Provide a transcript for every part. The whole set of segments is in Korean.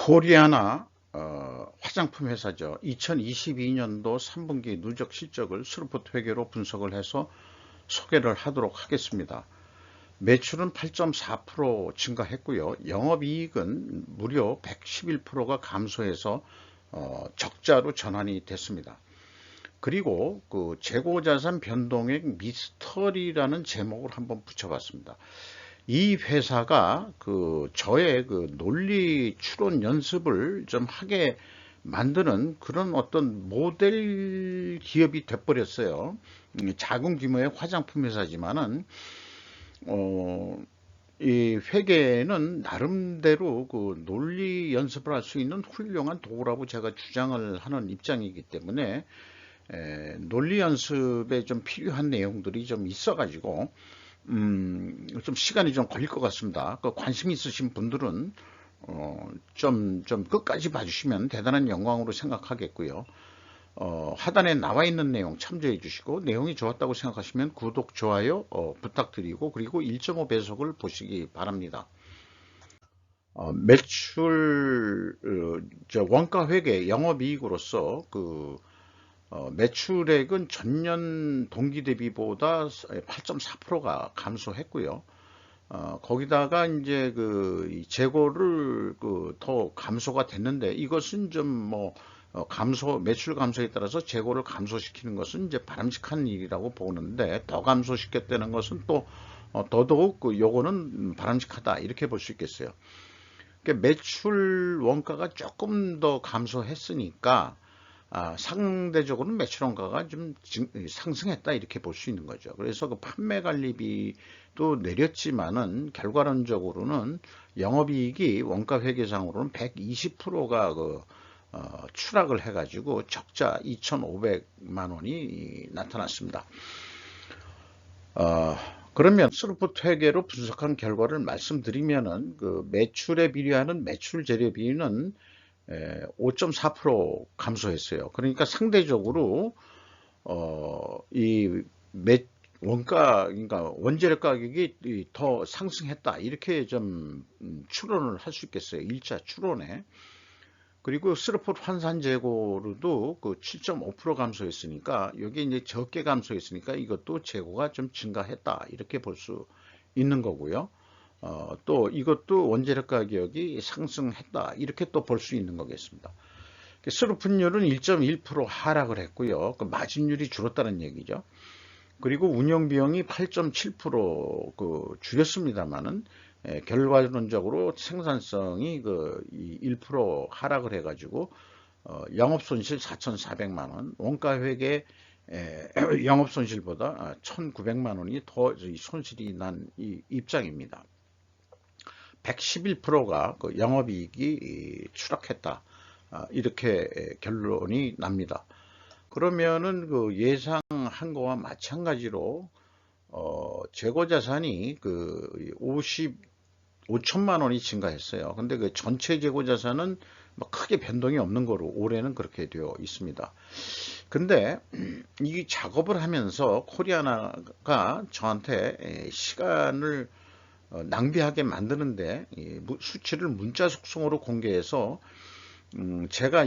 코리아나 화장품 회사죠. 2022년도 3분기 누적 실적을 스루포트 회계로 분석을 해서 소개를 하도록 하겠습니다. 매출은 8.4% 증가했고요. 영업이익은 무려 111%가 감소해서 적자로 전환이 됐습니다. 그리고 그 재고자산 변동액 미스터리라는 제목을 한번 붙여봤습니다. 이 회사가 저의 논리 추론 연습을 좀 하게 만드는 그런 어떤 모델 기업이 돼버렸어요. 작은 규모의 화장품 회사지만은 이 회계는 나름대로 그 논리 연습을 할 수 있는 훌륭한 도구라고 제가 주장을 하는 입장이기 때문에 논리 연습에 좀 필요한 내용들이 좀 있어가지고 좀 시간이 좀 걸릴 것 같습니다. 관심 있으신 분들은 좀 끝까지 봐주시면 대단한 영광으로 생각하겠고요. 하단에 나와 있는 내용 참조해 주시고 내용이 좋았다고 생각하시면 구독, 좋아요 부탁드리고 그리고 1.5배속을 보시기 바랍니다. 매출 원가 회계 영업이익으로서 매출액은 전년 동기 대비보다 8.4%가 감소했고요. 거기다가 이제 재고를 더 감소가 됐는데 이것은 좀 매출 감소에 따라서 재고를 감소시키는 것은 이제 바람직한 일이라고 보는데 더 감소시켰다는 것은 또 더더욱 요거는 바람직하다 이렇게 볼 수 있겠어요. 그러니까 매출 원가가 조금 더 감소했으니까 상대적으로는 매출 원가가 좀 상승했다 이렇게 볼 수 있는 거죠. 그래서 판매 관리비도 내렸지만은 결과론적으로는 영업이익이 원가 회계상으로는 120%가 추락을 해가지고 적자 2,500만 원이 나타났습니다. 그러면 스루포트 회계로 분석한 결과를 말씀드리면은 매출에 비례하는 매출 재료비는 5.4% 감소했어요. 그러니까 상대적으로 그러니까 원재료 가격이 더 상승했다 이렇게 좀 추론을 할 수 있겠어요. 일자 추론에. 그리고 스루포트 환산 재고로도 7.5% 감소했으니까 여기 이제 적게 감소했으니까 이것도 재고가 좀 증가했다 이렇게 볼 수 있는 거고요. 또 이것도 원재료 가격이 상승했다 이렇게 또 볼 수 있는 거겠습니다. 수루풋율은 1.1% 하락을 했고요. 마진율이 줄었다는 얘기죠. 그리고 운영비용이 8.7% 줄였습니다만은 결과론적으로 생산성이 1% 하락을 해가지고 영업손실 4,400만 원, 원가회계 영업손실보다 1,900만 원이 더 손실이 난 입장입니다. 111%가 영업이익이 추락했다. 이렇게 결론이 납니다. 그러면은 예상한 거와 마찬가지로 재고자산이 5천만 원이 증가했어요. 근데 전체 재고자산은 크게 변동이 없는 거로 올해는 그렇게 되어 있습니다. 근데 이 작업을 하면서 코리아나가 저한테 시간을 낭비하게 만드는데 수치를 문자 속성으로 공개해서 제가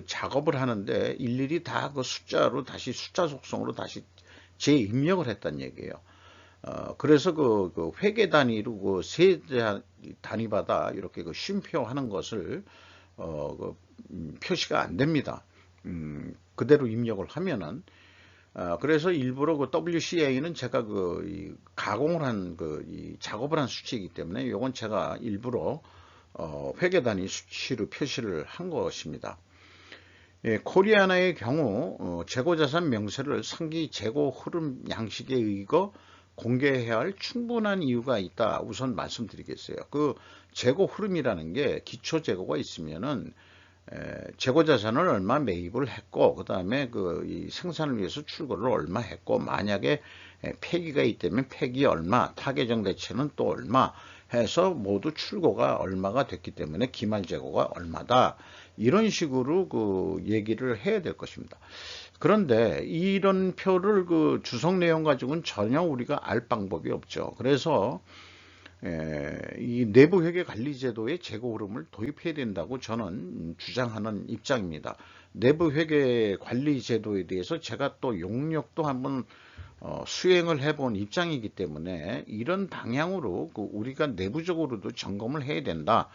작업을 하는데 일일이 다 숫자로 다시 숫자 속성으로 다시 재입력을 했단 얘기예요. 그래서 회계 단위로 세 단위마다 이렇게 쉼표 하는 것을 표시가 안 됩니다. 그대로 입력을 하면은 그래서 일부러 WCA는 제가 가공을 한 작업을 한 수치이기 때문에 이건 제가 일부러 회계 단위 수치로 표시를 한 것입니다. 코리아나의 경우 재고자산 명세를 상기 재고 흐름 양식에 의거 공개해야 할 충분한 이유가 있다. 우선 말씀드리겠어요. 재고 흐름이라는 게 기초 재고가 있으면은 재고자산을 얼마 매입을 했고 그 다음에 이 생산을 위해서 출고를 얼마 했고 만약에 폐기가 있다면 폐기 얼마, 타개정 대체는 또 얼마 해서 모두 출고가 얼마가 됐기 때문에 기말 재고가 얼마다 이런 식으로 얘기를 해야 될 것입니다. 그런데 이런 표를 주석 내용 가지고는 전혀 우리가 알 방법이 없죠. 그래서 이 내부 회계 관리 제도의 재고 흐름을 도입해야 된다고 저는 주장하는 입장입니다. 내부 회계 관리 제도에 대해서 제가 또 용역도 한번 수행을 해본 입장이기 때문에 이런 방향으로 우리가 내부적으로도 점검을 해야 된다.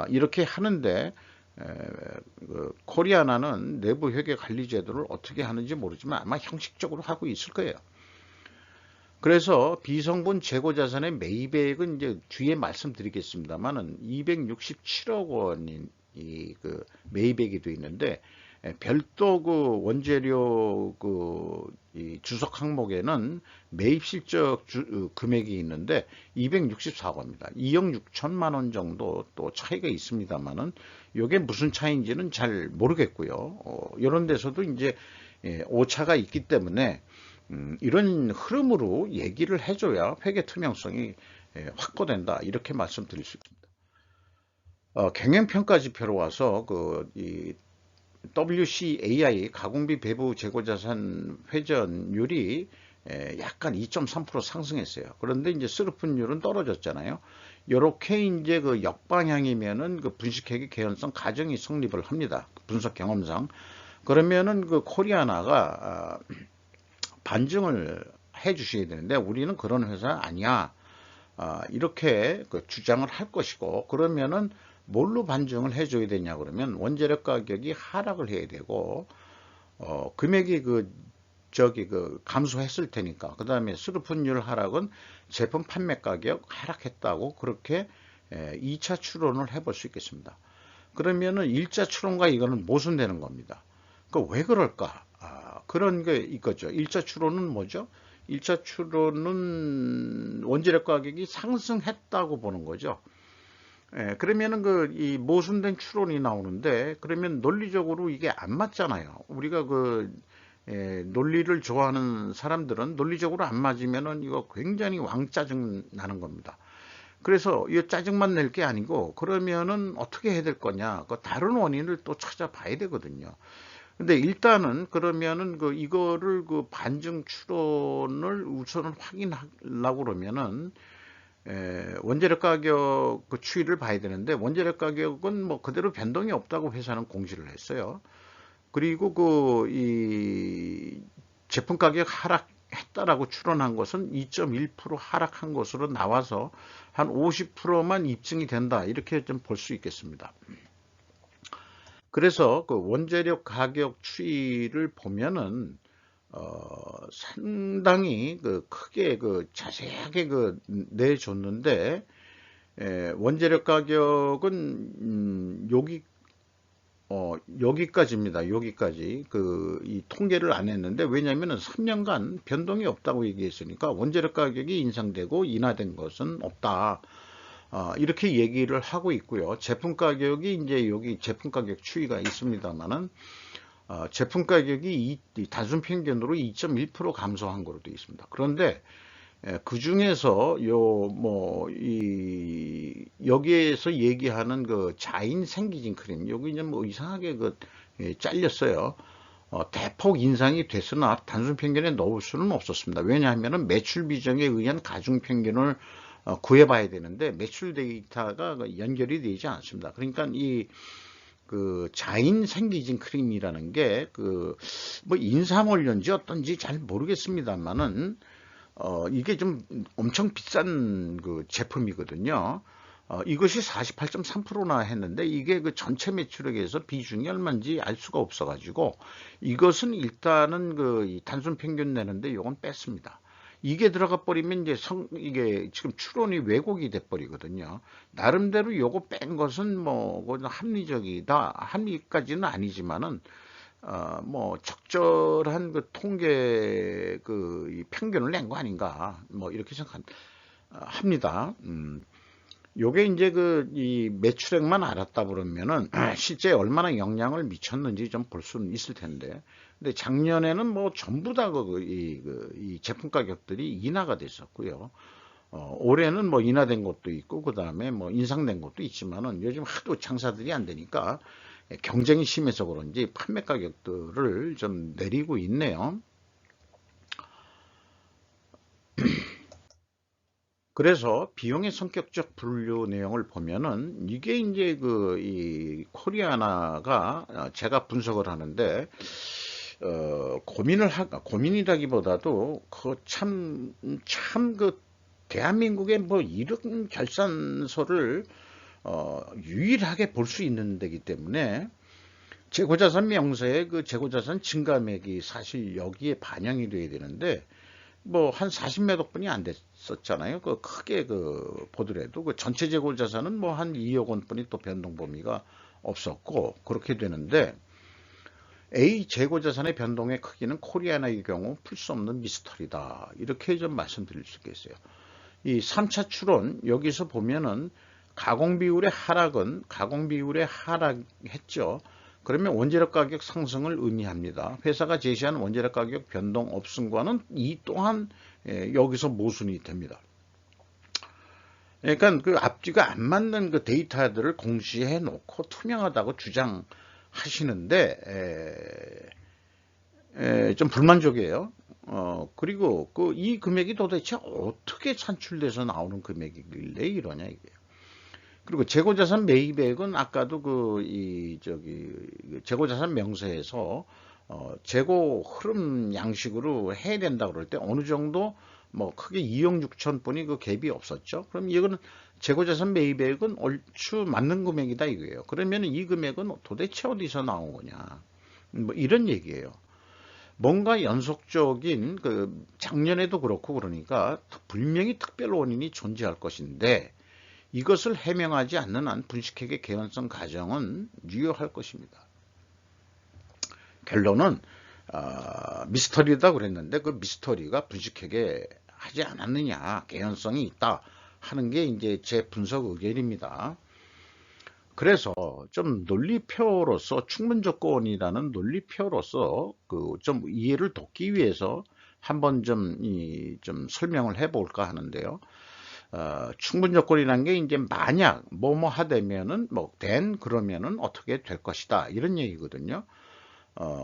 이렇게 하는데 코리아나는 내부 회계 관리 제도를 어떻게 하는지 모르지만 아마 형식적으로 하고 있을 거예요. 그래서 비성분 재고자산의 매입액은 이제 뒤에 말씀드리겠습니다만은 267억 원인 그 매입액이 돼 있는데 별도 그 원재료 이 주석 항목에는 매입 실적 금액이 있는데 264억 원입니다. 2억 6천만 원 정도 또 차이가 있습니다만은 이게 무슨 차이인지는 잘 모르겠고요. 이런 데서도 이제 오차가 있기 때문에 이런 흐름으로 얘기를 해줘야 회계 투명성이 확보된다 이렇게 말씀드릴 수 있습니다. 경영평가 지표로 와서 이 WCAI 가공비 배부 재고자산 회전율이 약간 2.3% 상승했어요. 그런데 이제 스루픈율은 떨어졌잖아요. 이렇게 이제 그 역방향이면은 그 분식회계 개연성 가정이 성립을 합니다. 분석 경험상. 그러면은 그 코리아나가 반증을 해 주셔야 되는데 우리는 그런 회사 아니야. 이렇게 그 주장을 할 것이고 그러면은 뭘로 반증을 해줘야 되냐 그러면 원재료 가격이 하락을 해야 되고 금액이 감소했을 테니까 그 다음에 수르픈율 하락은 제품 판매 가격 하락했다고 그렇게 2차 추론을 해볼 수 있겠습니다. 그러면은 1차 추론과 이거는 모순되는 겁니다. 왜 그럴까? 그런 게 있겠죠. 1차 추론은 뭐죠? 1차 추론은 원재료 가격이 상승했다고 보는 거죠. 그러면은 이 모순된 추론이 나오는데 그러면 논리적으로 이게 안 맞잖아요. 우리가 논리를 좋아하는 사람들은 논리적으로 안 맞으면은 이거 굉장히 왕짜증 나는 겁니다. 그래서 이 짜증만 낼 게 아니고 그러면은 어떻게 해야 될 거냐? 다른 원인을 또 찾아봐야 되거든요. 근데 일단은 그러면은 이거를 반증 추론을 우선은 확인하려고 그러면은 원재료 가격 추이를 봐야 되는데 원재료 가격은 뭐 그대로 변동이 없다고 회사는 공시를 했어요. 그리고 이 제품 가격 하락했다라고 추론한 것은 2.1% 하락한 것으로 나와서 한 50%만 입증이 된다 이렇게 좀 볼 수 있겠습니다. 그래서 원재료 가격 추이를 보면은 상당히 크게 자세하게 내줬는데 원재료 가격은 여기까지입니다. 여기까지 이 통계를 안 했는데 왜냐하면 3년간 변동이 없다고 얘기했으니까 원재료 가격이 인상되고 인하된 것은 없다. 이렇게 얘기를 하고 있고요. 제품 가격이 이제 여기 제품 가격 추이가 있습니다만은 제품 가격이 단순 평균으로 2.1% 감소한 거로 되어 있습니다. 그런데 그 중에서 여기에서 얘기하는 자인 생기진 크림 여기 이제 뭐 이상하게 잘렸어요. 대폭 인상이 됐으나 단순 평균에 넣을 수는 없었습니다. 왜냐하면 매출 비중에 의한 가중 평균을 구해봐야 되는데 매출 데이터가 연결이 되지 않습니다. 그러니까 자인 생기진 크림이라는 게 뭐 인삼올연지 어떤지 잘 모르겠습니다만은 이게 좀 엄청 비싼 제품이거든요. 이것이 48.3%나 했는데 이게 전체 매출액에서 비중이 얼마인지 알 수가 없어가지고 이것은 일단은 이 단순 평균 내는데 이건 뺐습니다. 이게 들어가 버리면 이제 이게 지금 추론이 왜곡이 돼 버리거든요. 나름대로 요거 뺀 것은 뭐 합리적이다. 합리까지는 아니지만은 뭐 적절한 통계 이 평균을 낸 거 아닌가 뭐 이렇게 생각합니다. 요게 이제 이 매출액만 알았다 그러면은 실제 얼마나 영향을 미쳤는지 좀 볼 수는 있을 텐데. 근데 작년에는 뭐 전부 다 이 제품 가격들이 인하가 됐었고요. 올해는 뭐 인하된 것도 있고 그 다음에 뭐 인상된 것도 있지만은 요즘 하도 장사들이 안 되니까 경쟁이 심해서 그런지 판매 가격들을 좀 내리고 있네요. 그래서 비용의 성격적 분류 내용을 보면은 이게 이제 이 코리아나가 제가 분석을 하는데 고민이라기보다도 참 대한민국의 뭐 이런 결산서를 유일하게 볼 수 있는 데기 때문에 재고자산 명세의 그 재고자산 증가액이 사실 여기에 반영이 돼야 되는데 뭐 한 40몇 억뿐이 안 됐었잖아요. 크게 보더라도 전체 재고자산은 뭐 한 2억 원뿐이 또 변동 범위가 없었고 그렇게 되는데 A 재고자산의 변동의 크기는 코리아나의 경우 풀 수 없는 미스터리다. 이렇게 좀 말씀드릴 수 있겠어요. 이 3차 추론 여기서 보면은 가공비율의 하락했죠. 그러면 원재료 가격 상승을 의미합니다. 회사가 제시한 원재료 가격 변동 없음과는 이 또한 여기서 모순이 됩니다. 그러니까 그 앞뒤가 안 맞는 그 데이터들을 공시해 놓고 투명하다고 주장하시는데 좀 불만족이에요. 그리고 이 금액이 도대체 어떻게 산출돼서 나오는 금액이길래 이러냐 이게. 그리고 재고자산 매입액은 아까도 재고자산 명세에서 재고 흐름 양식으로 해야 된다 그럴 때 어느 정도 뭐 크게 2억 6천 분이 그 갭이 없었죠. 그럼 이거는 재고자산 매입액은 얼추 맞는 금액이다 이거예요. 그러면 이 금액은 도대체 어디서 나온 거냐. 뭐 이런 얘기예요. 뭔가 연속적인 작년에도 그렇고 그러니까 분명히 특별 원인이 존재할 것인데 이것을 해명하지 않는 한 분식회계 개연성 가정은 유효할 것입니다. 결론은 미스터리다 그랬는데 그 미스터리가 분식회계 하지 않았느냐, 개연성이 있다 하는 게 이제 제 분석 의견입니다. 그래서 좀 논리표로서 충분 조건이라는 논리표로서 좀 이해를 돕기 위해서 한번 좀 설명을 해볼까 하는데요. 충분 조건이라는 게 이제 만약 뭐뭐 하되면은 그러면은 어떻게 될 것이다 이런 얘기거든요.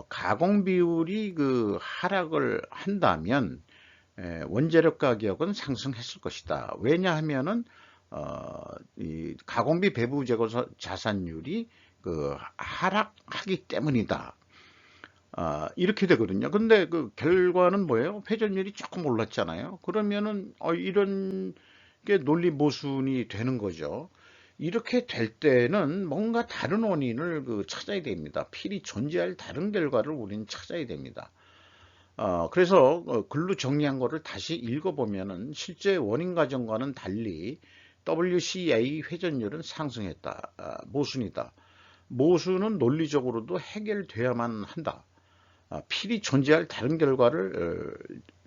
가공 비율이 하락을 한다면 원재료 가격은 상승했을 것이다. 왜냐하면은 이 가공비 배부 재고 자산율이 하락하기 때문이다. 이렇게 되거든요. 근데 결과는 뭐예요? 회전율이 조금 올랐잖아요. 그러면은 이런 게 논리 모순이 되는 거죠. 이렇게 될 때는 뭔가 다른 원인을 찾아야 됩니다. 필히 존재할 다른 결과를 우리는 찾아야 됩니다. 그래서 글로 정리한 거를 다시 읽어보면은 실제 원인 과정과는 달리 WCA 회전율은 상승했다. 모순이다. 모순은 논리적으로도 해결돼야만 한다. 필히 존재할 다른 결과를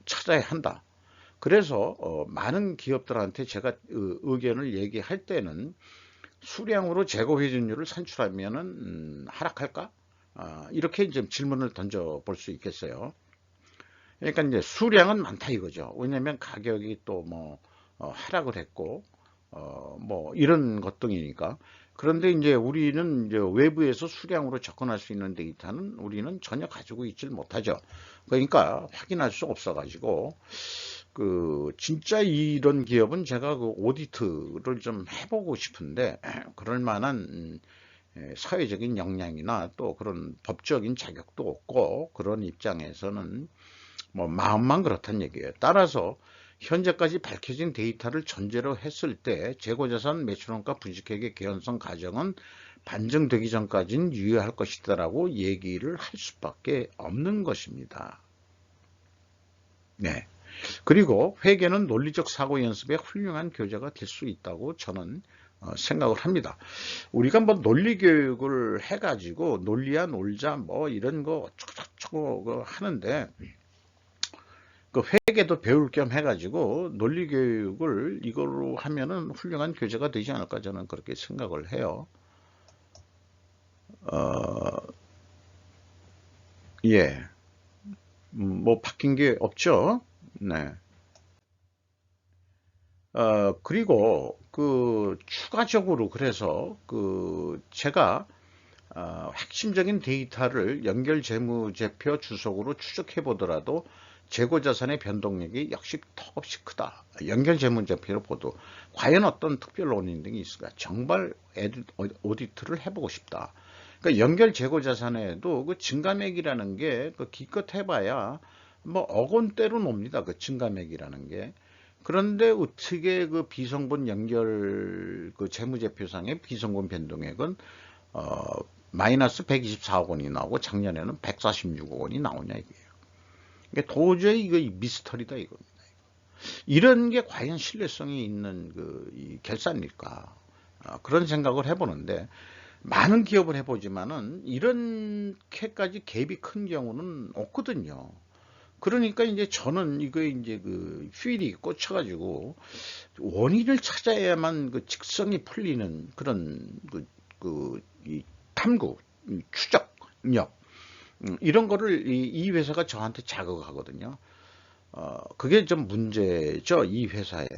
찾아야 한다. 그래서 많은 기업들한테 제가 의견을 얘기할 때는 수량으로 재고 회전율을 산출하면은 하락할까? 이렇게 좀 질문을 던져 볼 수 있겠어요. 그러니까 이제 수량은 많다 이거죠. 왜냐하면 가격이 또 하락을 했고 뭐 이런 것 등이니까. 그런데 이제 우리는 이제 외부에서 수량으로 접근할 수 있는 데이터는 우리는 전혀 가지고 있질 못하죠. 그러니까 확인할 수 없어가지고 진짜 이런 기업은 제가 오디트를 좀 해보고 싶은데 그럴 만한 사회적인 역량이나 또 그런 법적인 자격도 없고 그런 입장에서는 뭐 마음만 그렇다는 얘기예요. 따라서 현재까지 밝혀진 데이터를 전제로 했을 때 재고자산 매출원가 분식회계 개연성 가정은 반증되기 전까지는 유효할 것이다라고 얘기를 할 수밖에 없는 것입니다. 네. 그리고 회계는 논리적 사고 연습의 훌륭한 교재가 될 수 있다고 저는 생각을 합니다. 우리가 뭐 논리 교육을 해가지고 논리야 놀자 뭐 이런 거 어쩌고저쩌고 하는데 회계도 배울 겸 해가지고 논리 교육을 이걸로 하면은 훌륭한 교재가 되지 않을까 저는 그렇게 생각을 해요. 예. 뭐 바뀐 게 없죠. 네. 그리고 추가적으로 그래서 제가 핵심적인 데이터를 연결 재무제표 주석으로 추적해 보더라도 재고자산의 변동력이 역시 턱없이 크다. 연결재무제표로 보도 과연 어떤 특별 원인 등이 있을까? 정발 오디트를 해보고 싶다. 그러니까 연결재고자산에도 그 증가액이라는 게그 기껏 해봐야 뭐 억 원대로 놉니다. 그 증가액이라는 게. 그런데 어떻게 그 비성분 연결 그 재무제표상의 비성분 변동액은 마이너스 124억 원이 나오고 작년에는 146억 원이 나오냐 이게요. 이게 도저히 이거 미스터리다 이겁니다. 이런 게 과연 신뢰성이 있는 이 결산일까? 그런 생각을 해보는데 많은 기업을 해보지만은 이렇게까지 갭이 큰 경우는 없거든요. 그러니까 이제 저는 이거에 이제 그 휠이 꽂혀가지고 원인을 찾아야만 그 직성이 풀리는 그런 이 탐구, 추적력 이런 거를 이 회사가 저한테 자극하거든요. 그게 좀 문제죠, 이 회사에.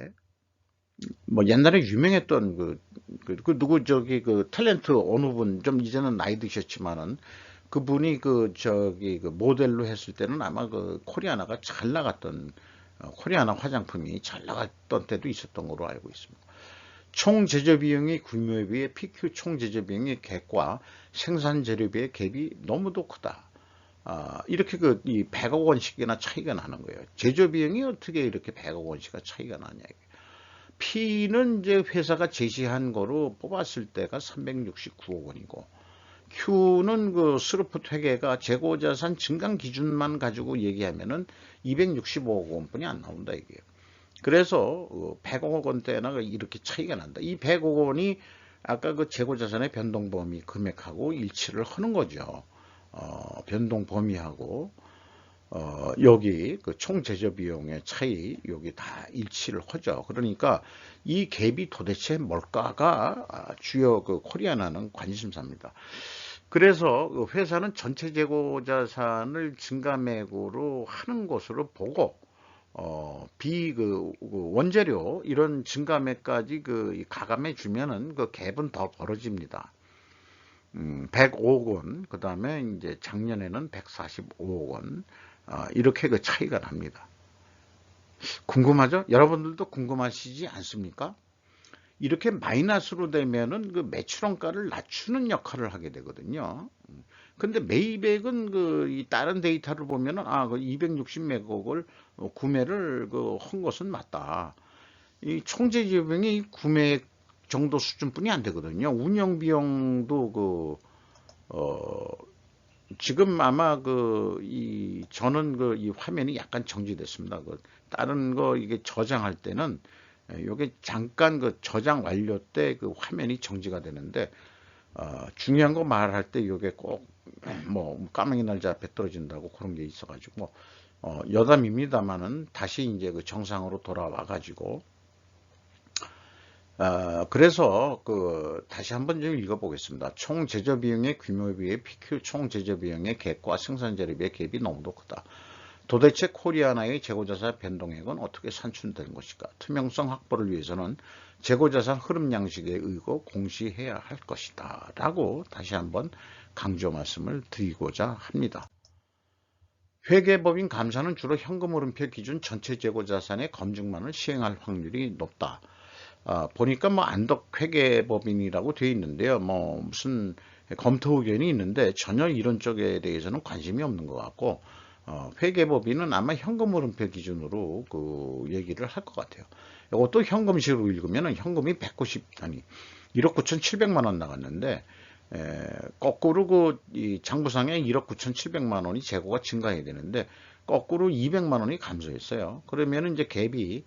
뭐 옛날에 유명했던 그 누구 저기 그 탤런트 어느 분 좀 이제는 나이 드셨지만은 그분이 그 모델로 했을 때는 아마 그 코리아나가 잘 나갔던 코리아나 화장품이 잘 나갔던 때도 있었던 걸로 알고 있습니다. 총 제조 비용이 구매에 비해 PQ 총 제조 비용의 갭과 생산 재료비의 갭이 너무도 크다. 이렇게 이 100억 원씩이나 차이가 나는 거예요. 제조 비용이 어떻게 이렇게 100억 원씩이나 차이가 나냐. P는 이제 회사가 제시한 거로 뽑았을 때가 369억 원이고, Q는 그 스루풋 회계가 재고자산 증강 기준만 가지고 얘기하면은 265억 원뿐이 안 나온다 이게요. 그래서 100억 원대나 이렇게 차이가 난다. 이 100억 원이 아까 그 재고자산의 변동 범위 금액하고 일치를 하는 거죠. 변동 범위하고 여기 그 총 제조 비용의 차이 여기 다 일치를 하죠. 그러니까 이 갭이 도대체 뭘까가 주요 그 코리아나는 관심사입니다. 그래서 회사는 전체 재고자산을 증가액으로 하는 것으로 보고 원재료 이런 증가액까지 가감해 주면은 그 갭은 더 벌어집니다. 105억 원, 그 다음에 이제 작년에는 145억 원, 이렇게 그 차이가 납니다. 궁금하죠? 여러분들도 궁금하시지 않습니까? 이렇게 마이너스로 되면은 그 매출원가를 낮추는 역할을 하게 되거든요. 근데 매입액은 이 다른 데이터를 보면은 그 260매각을 구매를 한 것은 맞다. 이 총재지비용이 구매액 정도 수준뿐이 안 되거든요. 운영 비용도 지금 아마 저는 이 화면이 약간 정지됐습니다. 다른 거 이게 저장할 때는 요게 잠깐 저장 완료 때 화면이 정지가 되는데 중요한 거 말할 때 요게 꼭 뭐 까마귀 날자 앞에 떨어진다고 그런 게 있어가지고 여담입니다만은 다시 이제 정상으로 돌아와 가지고 그래서 다시 한번 좀 읽어보겠습니다. 총 제조 비용의 규모에 비해 PQ 총 제조 비용의 갭과 생산 재료비의 갭이 너무도 크다. 도대체 코리아나의 재고자산 변동액은 어떻게 산출된 것일까? 투명성 확보를 위해서는 재고자산 흐름 양식에 의거 공시해야 할 것이다. 라고 다시 한번 강조 말씀을 드리고자 합니다. 회계법인 감사는 주로 현금 흐름표 기준 전체 재고자산의 검증만을 시행할 확률이 높다. 보니까 뭐 안덕 회계법인이라고 되어 있는데요. 뭐 무슨 검토 의견이 있는데 전혀 이런 쪽에 대해서는 관심이 없는 것 같고 회계법인은 아마 현금 흐름표 기준으로 얘기를 할 것 같아요. 이것도 현금식으로 읽으면 현금이 1억 9,700만 원 나갔는데 거꾸로 이 장부상에 1억 9,700만 원이 재고가 증가해야 되는데 거꾸로 200만 원이 감소했어요. 그러면 이제 갭이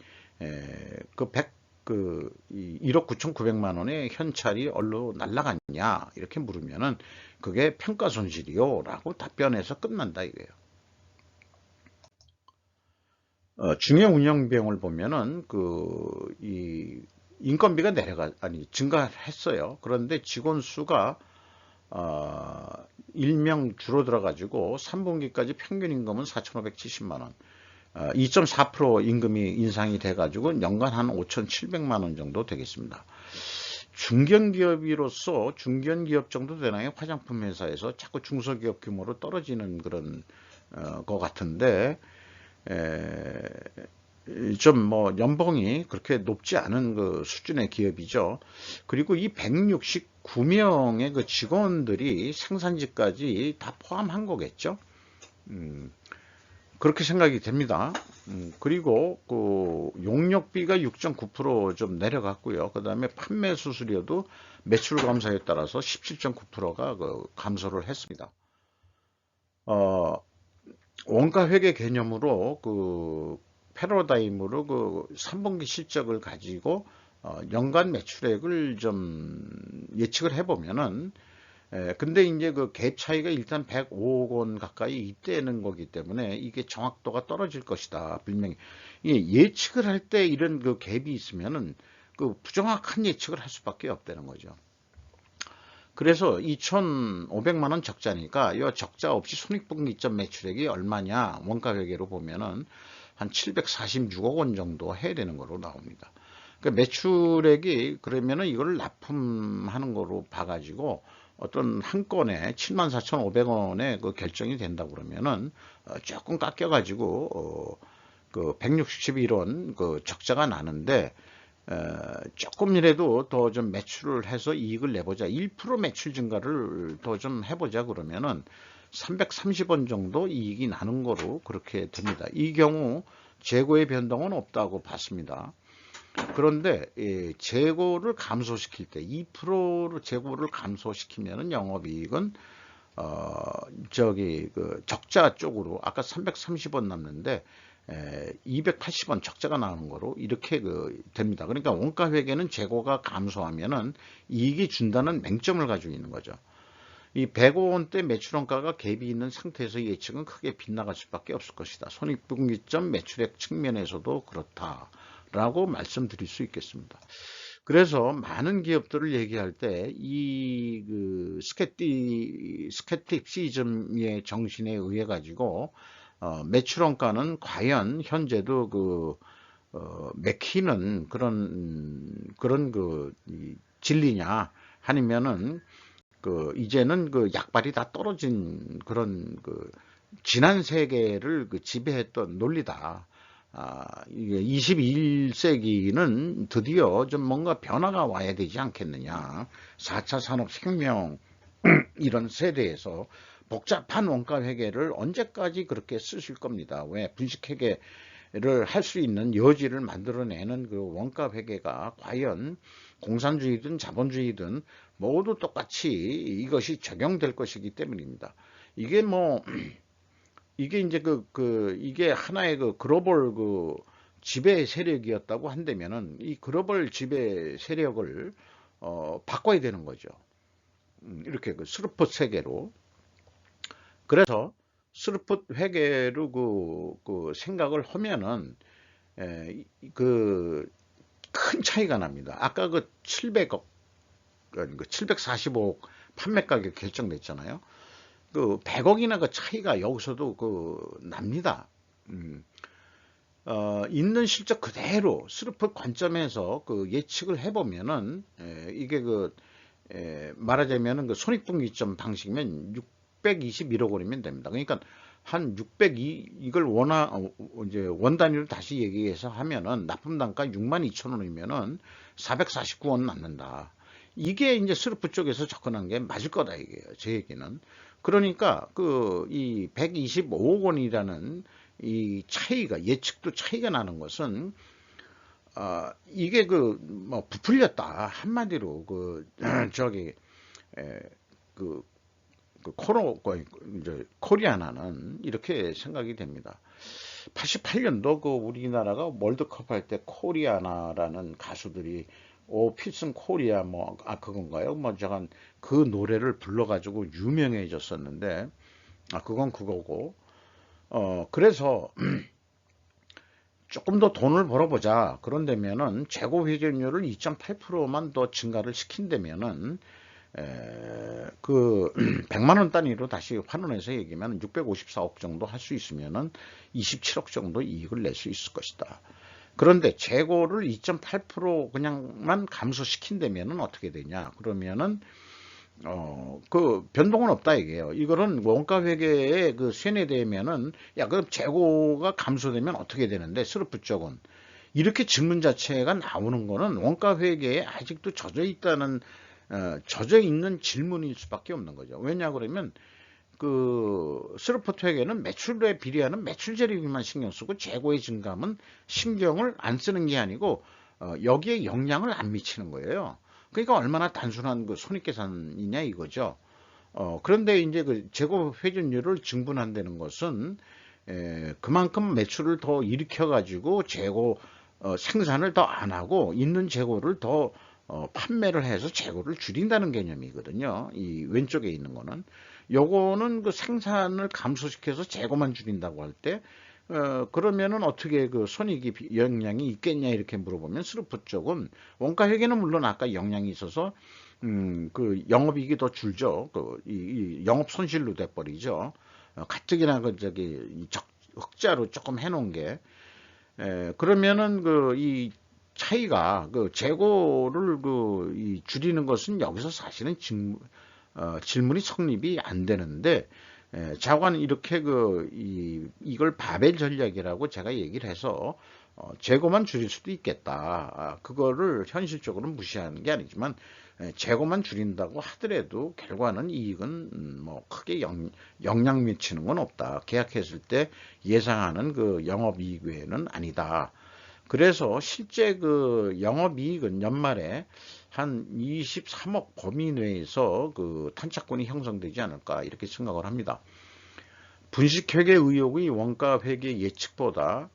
1억 9,900만 원의 현찰이 얼로 날라갔냐 이렇게 물으면은 그게 평가 손실이요 라고 답변해서 끝난다 이거예요. 중요 운영 비용을 보면은 이 인건비가 증가했어요. 그런데 직원 수가 1명 줄어들어 가지고 3분기까지 평균 임금은 4,570만 원. 2.4% 임금이 인상이 돼 가지고 연간 한 5,700만 원 정도 되겠습니다. 중견기업으로서 중견기업 정도 되나요? 화장품 회사에서 자꾸 중소기업 규모로 떨어지는 그런 것 같은데 좀 뭐 연봉이 그렇게 높지 않은 그 수준의 기업이죠. 그리고 이 169명의 그 직원들이 생산직까지 다 포함한 거겠죠. 음, 그렇게 생각이 됩니다. 그리고 그 용역비가 6.9%좀 내려갔고요. 그 다음에 판매 수수료도 매출 감소에 따라서 17.9%가 그 감소를 했습니다. 어, 원가 회계 개념으로 그 패러다임으로 그 3분기 실적을 가지고 연간 매출액을 좀 예측을 해보면은 근데 이제 그 갭 차이가 일단 105억 원 가까이 있다는 거기 때문에 이게 정확도가 떨어질 것이다. 분명히 예측을 할 때 이런 그 갭이 있으면은 그 부정확한 예측을 할 수밖에 없다는 거죠. 그래서 2,500만 원 적자니까 이 적자 없이 손익분기점 매출액이 얼마냐 원가 회계로 보면은 한 746억 원 정도 해야 되는 거로 나옵니다. 그러니까 매출액이 그러면은 이걸 납품하는 거로 봐가지고 어떤 한 건에 74,500원에 그 결정이 된다 그러면은 조금 깎여가지고 그 161원 그 적자가 나는데 조금이라도 더 좀 매출을 해서 이익을 내보자. 1% 매출 증가를 더 좀 해보자 그러면은 330원 정도 이익이 나는 거로 그렇게 됩니다. 이 경우 재고의 변동은 없다고 봤습니다. 그런데 재고를 감소시킬 때 2%로 재고를 감소시키면은 영업이익은 저기 그 적자 쪽으로 아까 330원 남는데 280원 적자가 나오는 거로 이렇게 그 됩니다. 그러니까 원가 회계는 재고가 감소하면은 이익이 준다는 맹점을 가지고 있는 거죠. 이 105원대 매출원가가 갭이 있는 상태에서 예측은 크게 빗나갈 수밖에 없을 것이다. 손익분기점 매출액 측면에서도 그렇다라고 말씀드릴 수 있겠습니다. 그래서 많은 기업들을 얘기할 때 이 그 스cepticism의 정신에 의해 가지고 매출원가는 과연 현재도 그 맥히는 그런 그 진리냐 아니면은 그 이제는 그 약발이 다 떨어진 그런 그 지난 세계를 그 지배했던 논리다. 이게 21세기는 드디어 좀 뭔가 변화가 와야 되지 않겠느냐. 4차 산업혁명 이런 세대에서 복잡한 원가 회계를 언제까지 그렇게 쓰실 겁니다. 왜 분식회계를 할 수 있는 여지를 만들어내는 그 원가 회계가 과연 공산주의든 자본주의든 모두 똑같이 이것이 적용될 것이기 때문입니다. 이게 뭐 이게 이제 이게 하나의 그 글로벌 그 지배 세력이었다고 한다면은 이 글로벌 지배 세력을 바꿔야 되는 거죠. 이렇게 그 스루폿 세계로. 그래서 스루폿 회계로 그 생각을 하면은 그 큰 차이가 납니다. 아까 그 700억, 그 745억 판매 가격 결정됐잖아요. 그 100억이나 그 차이가 여기서도 그 납니다. 있는 실적 그대로 스루폿 관점에서 그 예측을 해보면은 이게 그 말하자면은 그 손익분기점 방식이면 621억 원이면 됩니다. 그러니까 한 602, 이걸 이제 원 단위로 다시 얘기해서 하면은 납품 단가 62,000원이면은 449원 남는다. 이게 이제 스루프 쪽에서 접근한 게 맞을 거다 이게요. 제 얘기는. 그러니까 그 이 125억 원이라는 이 차이가 예측도 차이가 나는 것은 이게 그 뭐 부풀렸다 한마디로 그 저기 그 이제 코리아나는 이렇게 생각이 됩니다. 88년도 그 우리나라가 월드컵 할 때 코리아나라는 가수들이 오 필승 코리아 뭐 그건가요? 뭐 저간 그 노래를 불러가지고 유명해졌었는데 그건 그거고 그래서 조금 더 돈을 벌어보자. 그런다면은 재고 회전율을 2.8%만 더 증가를 시킨다면은 그 100만 원 단위로 다시 환원해서 얘기하면 654억 정도 할 수 있으면은 27억 정도 이익을 낼 수 있을 것이다. 그런데 재고를 2.8% 그냥만 감소시킨다면은 어떻게 되냐? 그러면은 그 변동은 없다 이게요. 이거는 원가 회계에 그 세뇌되면은 야 그럼 재고가 감소되면 어떻게 되는데 스르프 쪽은 이렇게 질문 자체가 나오는 거는 원가 회계에 아직도 젖어 있다는 젖어 있는 질문일 수밖에 없는 거죠. 왜냐 그러면 그 스루포트 회계는 매출에 비례하는 매출 재료비만 신경 쓰고 재고의 증감은 신경을 안 쓰는 게 아니고 여기에 영향을 안 미치는 거예요. 그러니까 얼마나 단순한 그 손익계산이냐 이거죠. 그런데 이제 그 재고 회전율을 증분한다는 것은 그만큼 매출을 더 일으켜 가지고 재고 생산을 더 안 하고 있는 재고를 더 판매를 해서 재고를 줄인다는 개념이거든요. 이 왼쪽에 있는 거는. 요거는 그 생산을 감소시켜서 재고만 줄인다고 할 때, 그러면은 어떻게 그 손익이 영향이 있겠냐 이렇게 물어보면 스루프 쪽은 원가 회계는 물론 아까 영향이 있어서 그 영업이익이 더 줄죠. 이 영업 손실로 돼버리죠. 가뜩이나 그 저기 흑자로 조금 해놓은 게 그러면은 그 이 차이가 그 재고를 이 줄이는 것은 여기서 사실은 질문이 성립이 안 되는데 자관 이렇게 이걸 바벨 전략이라고 제가 얘기를 해서 재고만 줄일 수도 있겠다. 그거를 현실적으로 무시하는 게 아니지만 재고만 줄인다고 하더라도 결과는 이익은 뭐 크게 영향 미치는 건 없다. 계약했을 때 예상하는 그 영업이익 외에는 아니다. 그래서 실제 그 영업이익은 연말에 한 23억 범위 내에서 그 탄착권이 형성되지 않을까 이렇게 생각을 합니다. 분식회계 의혹의 원가 회계 예측보다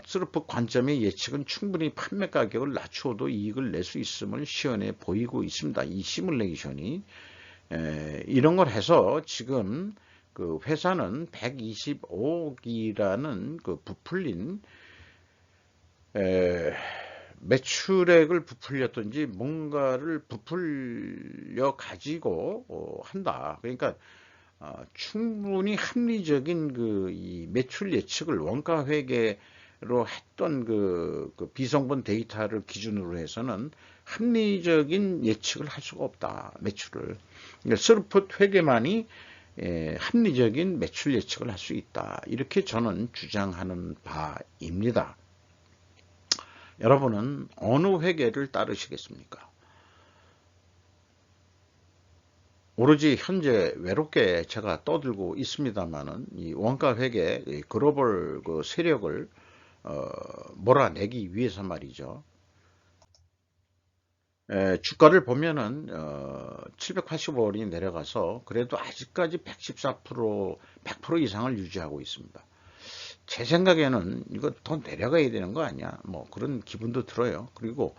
스루프 관점의 예측은 충분히 판매 가격을 낮추어도 이익을 낼 수 있음을 시연해 보이고 있습니다. 이 시뮬레이션이 이런 걸 해서 지금 그 회사는 125억이라는 그 부풀린 매출액을 부풀렸든지 뭔가를 부풀려 가지고 한다. 그러니까 충분히 합리적인 이 매출 예측을 원가 회계로 했던 그 비성분 데이터를 기준으로 해서는 합리적인 예측을 할 수가 없다. 매출을. 그러니까 스루풋 회계만이 합리적인 매출 예측을 할 수 있다. 이렇게 저는 주장하는 바입니다. 여러분은 어느 회계를 따르시겠습니까? 오로지 현재 외롭게 제가 떠들고 있습니다만은 이 원가 회계 글로벌 그 세력을 몰아내기 위해서 말이죠. 주가를 보면은 785원이 내려가서 그래도 아직까지 114% 100% 이상을 유지하고 있습니다. 제 생각에는 이거 더 내려가야 되는 거 아니야? 뭐 그런 기분도 들어요. 그리고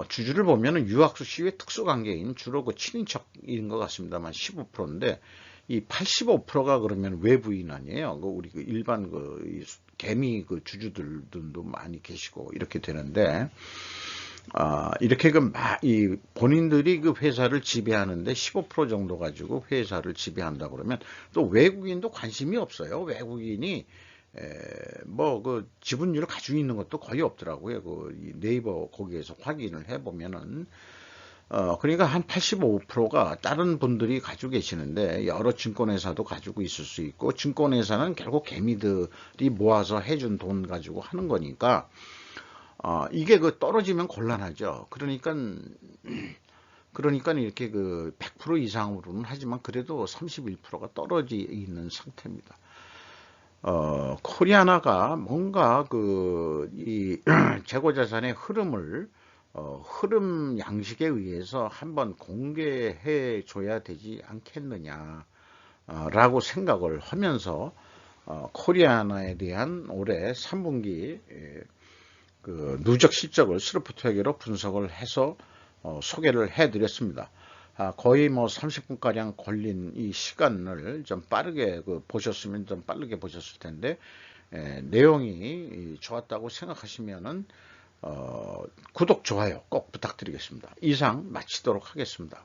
주주를 보면은 유학수 씨의 특수관계인 주로 그 친인척인 것 같습니다만 15%인데 이 85%가 그러면 외부인 아니에요? 우리 그 일반 개미 주주들도 많이 계시고 이렇게 되는데 이렇게 이 본인들이 그 회사를 지배하는데 15% 정도 가지고 회사를 지배한다 그러면 또 외국인도 관심이 없어요. 외국인이 뭐 지분율을 가지고 있는 것도 거의 없더라고요. 네이버 거기에서 확인을 해보면은 그러니까 한 85%가 다른 분들이 가지고 계시는데 여러 증권회사도 가지고 있을 수 있고 증권회사는 결국 개미들이 모아서 해준 돈 가지고 하는 거니까 이게 떨어지면 곤란하죠. 그러니까 이렇게 100% 이상으로는 하지만 그래도 31%가 떨어져 있는 상태입니다. 코리아나가 뭔가 이 재고자산의 흐름을 흐름 양식에 의해서 한번 공개해 줘야 되지 않겠느냐 라고 생각을 하면서 코리아나에 대한 올해 3분기 누적 실적을 스루프트 회계로 분석을 해서 소개를 해 드렸습니다. 거의 뭐 30분가량 걸린 이 시간을 좀 빠르게 보셨으면 좀 빠르게 보셨을 텐데 내용이 좋았다고 생각하시면은 구독, 좋아요 꼭 부탁드리겠습니다. 이상 마치도록 하겠습니다.